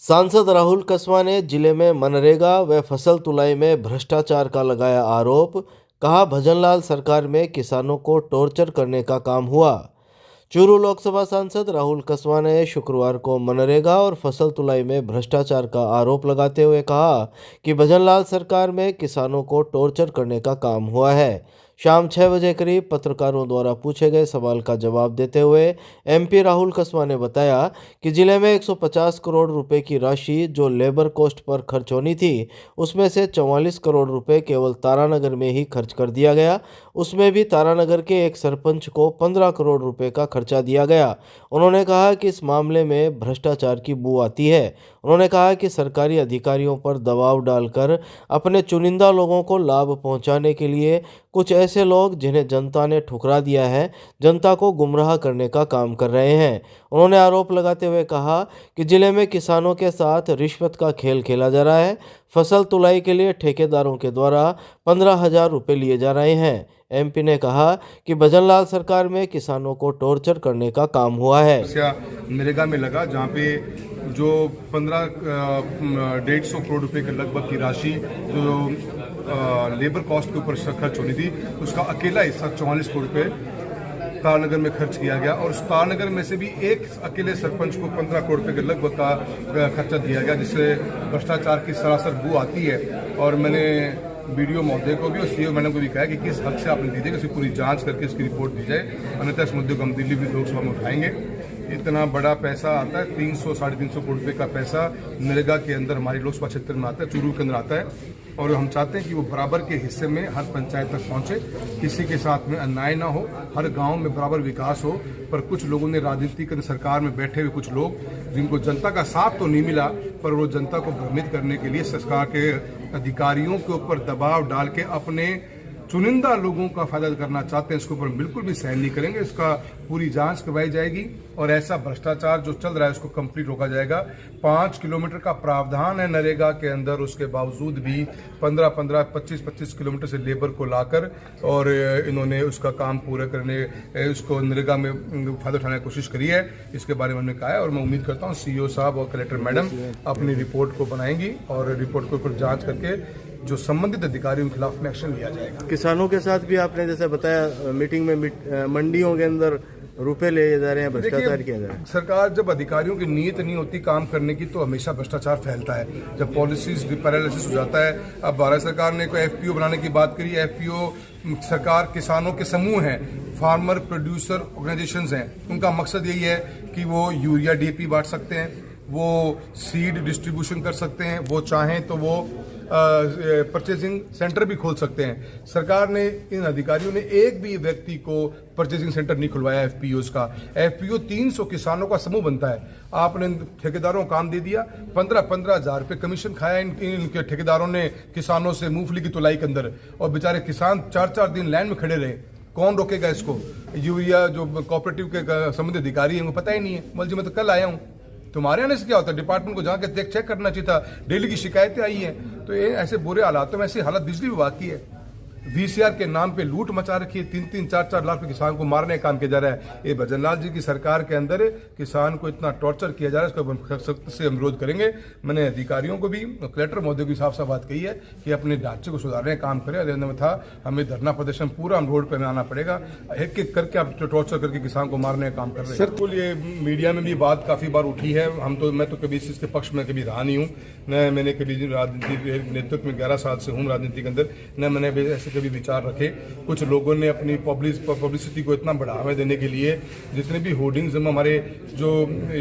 सांसद राहुल कसवा ने जिले में मनरेगा व फसल तुलाई में भ्रष्टाचार का लगाया आरोप। कहा, भजनलाल सरकार में किसानों को टॉर्चर करने का काम हुआ। चूरू लोकसभा सांसद राहुल कसवा ने शुक्रवार को मनरेगा और फसल तुलाई में भ्रष्टाचार का आरोप लगाते हुए कहा कि भजनलाल सरकार में किसानों को टॉर्चर करने का काम हुआ है। शाम 6 बजे करीब पत्रकारों द्वारा पूछे गए सवाल का जवाब देते हुए एमपी राहुल कसवा ने बताया कि जिले में 150 करोड़ रुपए की राशि जो लेबर कॉस्ट पर खर्च होनी थी, उसमें से 44 करोड़ रुपए केवल तारानगर में ही खर्च कर दिया गया। उसमें भी तारानगर के एक सरपंच को 15 करोड़ रुपए का खर्चा दिया गया। उन्होंने कहा कि इस मामले में भ्रष्टाचार की बू आती है। उन्होंने कहा कि सरकारी अधिकारियों पर दबाव डालकर अपने चुनिंदा लोगों को लाभ पहुंचाने के लिए कुछ ऐसे लोग जिन्हें जनता ने ठुकरा दिया है, जनता को गुमराह करने का काम कर रहे हैं। उन्होंने आरोप लगाते हुए कहा कि जिले में किसानों के साथ रिश्वत का खेल खेला जा रहा है। फसल तुलाई के लिए ठेकेदारों के द्वारा 15,000 रुपये लिए जा रहे हैं। एमपी ने कहा कि भजनलाल सरकार में किसानं को टॉर्चर करने का काम हुआ है। नरेगा में लगा, जहाँ पे जो 1,500 करोड़ रुपए के लगभग की राशि जो लेबर कॉस्ट के ऊपर खर्च होनी थी, उसका अकेला हिस्सा 44 करोड़ रुपए तारानगर में खर्च किया गया। और उस तारानगर में से भी एक अकेले सरपंच को 15 करोड़ रुपए के लगभग का खर्चा दिया गया, जिससे भ्रष्टाचार की सरासर बू आती है। और मैंने वीडियो महोदय को भी और सीओ मैडम को भी कहा कि किस हद से आपने दी थी, उसकी पूरी जांच करके इसकी रिपोर्ट दी जाए, अन्यथा इस मुद्दे को हम दिल्ली भी लोकसभा में उठाएंगे। इतना बड़ा पैसा आता है, 300-350 करोड़ रुपए का पैसा नरेगा के अंदर हमारी लोकसभा क्षेत्र में आता है, चूरू के अंदर आता है। और हम चाहते हैं कि वो बराबर के हिस्से में हर पंचायत तक पहुंचे, किसी के साथ में अन्याय ना हो, हर गांव में बराबर विकास हो। पर कुछ लोगों ने राजनीति के सरकार में बैठे हुए कुछ लोग, जिनको जनता का साथ तो नहीं मिला, पर वो जनता को भ्रमित करने के लिए सरकार के अधिकारियों के ऊपर दबाव डाल के अपने चुनिंदा लोगों का फायदा करना चाहते हैं। इसके ऊपर बिल्कुल भी सहन नहीं करेंगे। इसका पूरी जांच करवाई जाएगी और ऐसा भ्रष्टाचार जो चल रहा है उसको कंप्लीट रोका जाएगा। 5 किलोमीटर का प्रावधान है नरेगा के अंदर, उसके बावजूद भी 15-15, 25-25 किलोमीटर से लेबर को लाकर और इन्होंने उसका काम पूरा करने, उसको नरेगा में फायदा उठाने की कोशिश करी है। इसके बारे में हमने कहा है और मैं उम्मीद करता हूँ सीईओ साहब और कलेक्टर मैडम अपनी रिपोर्ट को बनाएंगी और रिपोर्ट के ऊपर जाँच करके जो संबंधित अधिकारियों के खिलाफ में एक्शन लिया जाएगा। किसानों के साथ भी आपने जैसे बताया मीटिंग में मंडियों के अंदर रुपए ले जा रहे हैं, भ्रष्टाचार किया जा रहा है। सरकार जब अधिकारियों की नीयत नहीं होती काम करने की तो हमेशा भ्रष्टाचार फैलता है, जब पॉलिसीज पैरालिसिस हो जाता है। अब भारत सरकार ने कोई एफपीओ बनाने की बात करी। एफपीओ सरकार किसानों के समूह हैं, फार्मर प्रोड्यूसर ऑर्गेनाइजेशंस हैं। उनका मकसद यही है कि वो यूरिया डीएपी बांट सकते हैं, वो सीड डिस्ट्रीब्यूशन कर सकते हैं, वो चाहें तो वो परचेजिंग सेंटर भी खोल सकते हैं। सरकार ने, इन अधिकारियों ने एक भी व्यक्ति को परचेजिंग सेंटर नहीं खुलवाया एफपीओ का। एफपीओ 300 किसानों का समूह बनता है। आपने ठेकेदारों को काम दे दिया, 15-15 हज़ार रुपये कमीशन खाया इनके ठेकेदारों ने किसानों से मूंगफली की तुलाई के अंदर, और बेचारे किसान 4-4 दिन लाइन में खड़े रहे। कौन रोकेगा इसको? यूरिया जो कोऑपरेटिव के संबंधित अधिकारी हैं उनको पता ही नहीं है। बोल जी मैं तो कल आया हूँ, तुम्हारे आने से क्या होता है? डिपार्टमेंट को जाकर चेक करना चाहिए था। डेली की शिकायतें आई हैं। तो ये ऐसे बुरे हालातों में ऐसी हालत बिजली विभाग की है। वीसीआर के नाम पे लूट मचा रखी है, 3-3, 4-4 लाख किसान को मारने का काम किया जा रहा है। ये भजनलाल जी की सरकार के अंदर किसान को इतना टॉर्चर किया जा रहा है, इसका सख्त से हम विरोध करेंगे। मैंने अधिकारियों को भी, कलेक्टर महोदय की साफ साफ बात कही है कि अपने ढांचे को सुधारने का काम करें। अन्यथा हमें धरना प्रदर्शन पूरा हम रोड पर आना पड़ेगा। एक एक करके आप टॉर्चर करके किसान को मारने का काम कर रहे हैं। सर, ये मीडिया में भी बात काफी बार उठी है। मैं तो कभी इस चीज के पक्ष में कभी रहा नहीं हूँ, न मैंने कभी राजनीति नेतृत्व में 11 साल से हूँ राजनीति के अंदर, न मैंने ऐसे कभी विचार रखे। कुछ लोगों ने अपनी पब्लिसिटी को इतना बढ़ावा देने के लिए जितने भी होर्डिंग्स, हमारे जो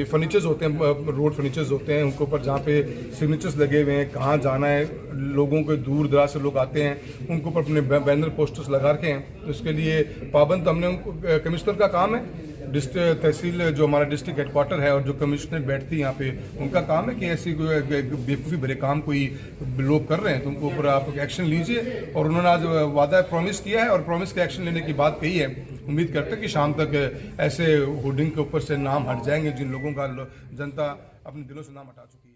फर्नीचर्स होते हैं, रोड फर्नीचर्स होते हैं, उनके ऊपर जहाँ पे सिग्नेचर्स लगे हुए हैं, कहाँ जाना है, लोगों के दूर दराज से लोग आते हैं, उनके ऊपर अपने बैनर पोस्टर्स लगा रखे हैं। तो इसके लिए पाबंद हमने, कमिश्नर का काम है, डिस्ट्रिक्ट तहसील जो हमारा डिस्ट्रिक्ट हेडक्वार्टर है और जो कमिश्नर बैठती है यहाँ पे, उनका काम है कि ऐसी बेवकूफ़ी भरे काम कोई लोग कर रहे हैं तो उनको ऊपर आप एक्शन लीजिए। और उन्होंने आज वादा प्रॉमिस किया है और प्रॉमिस के एक्शन लेने की बात कही है। उम्मीद करते हैं कि शाम तक ऐसे होर्डिंग के ऊपर से नाम हट जाएंगे जिन लोगों का जनता अपने दिलों से नाम हटा चुकी है।